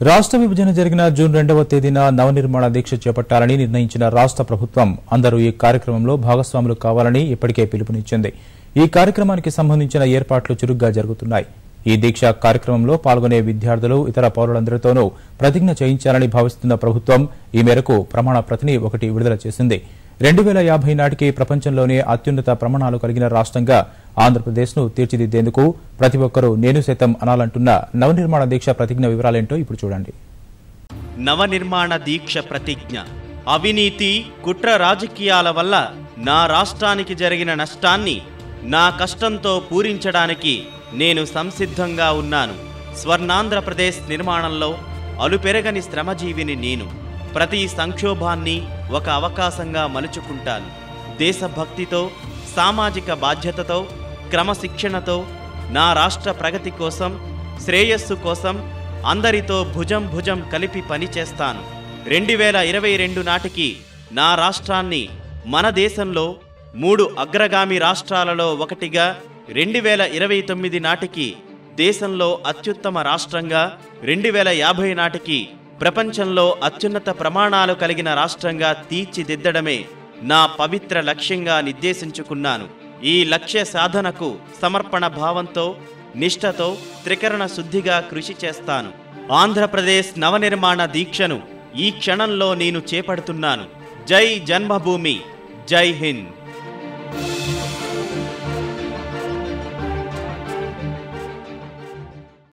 రాష్ట్ర విభజన జరిగిన జూన్ 2వ తేదీన నవనిర్మాణ దీక్ష చేపట్టాలని నిర్ణయించిన రాష్ట్ర ప్రభుత్వం అందరూ ఈ కార్యక్రమంలో భాగస్వాములు కావాలని ఇప్పటికే పిలుపునిచ్చింది. ఈ కార్యక్రమానికి సంబంధించిన ఏర్పాట్లు చురుగ్గా జరుగుతున్నాయి. ఈ దీక్ష కార్యక్రమంలో పాల్గొనే విద్యార్థులు, ఇతర పౌరులందరితోనూ ప్రతిజ్ఞ చేయించాలని భావిస్తున్న ప్రభుత్వం ఈ మేరకు ప్రమాణ ప్రతిని ఒకటి విడుదల చేసింది. 2050 నాటికి ప్రపంచంలోనే అత్యున్నత ప్రమాణాలు కలిగిన రాష్ట్రంగా ఆంధ్రప్రదేశ్ను తీర్చిదిద్దేందుకు ప్రతి ఒక్కరూ నేను సైతం అనాలంటున్న నవనిర్మాణ దీక్ష ప్రతిజ్ఞ వివరాలేంటో ఇప్పుడు చూడండి. నవనిర్మాణ దీక్ష ప్రతిజ్ఞ. అవినీతి, కుట్ర రాజకీయాల వల్ల నా రాష్ట్రానికి జరిగిన నష్టాన్ని నా కష్టంతో పూరించడానికి నేను సంసిద్ధంగా ఉన్నాను. స్వర్ణాంధ్రప్రదేశ్ నిర్మాణంలో అలుపెరగని శ్రమజీవిని నేను. ప్రతి సంక్షోభాన్ని ఒక అవకాశంగా మలుచుకుంటాను. దేశభక్తితో, సామాజిక బాధ్యతతో, క్రమశిక్షణతో నా రాష్ట్ర ప్రగతి కోసం, శ్రేయస్సు కోసం అందరితో భుజం భుజం కలిపి పనిచేస్తాను. 2022 నాటికి నా రాష్ట్రాన్ని మన దేశంలో 3 అగ్రగామి రాష్ట్రాలలో ఒకటిగా, 2029 నాటికి దేశంలో అత్యుత్తమ రాష్ట్రంగా, 2050 నాటికి ప్రపంచంలో అత్యున్నత ప్రమాణాలు కలిగిన రాష్ట్రంగా తీర్చిదిద్దడమే నా పవిత్ర లక్ష్యంగా నిర్దేశించుకున్నాను. ఈ లక్ష్య సాధనకు సమర్పణ భావంతో, నిష్ఠతో, త్రికరణ శుద్ధిగా కృషి చేస్తాను. ఆంధ్రప్రదేశ్ నవనిర్మాణ దీక్షను ఈ క్షణంలో నేను చేపడుతున్నాను. జై జన్మభూమి, జై హింద్.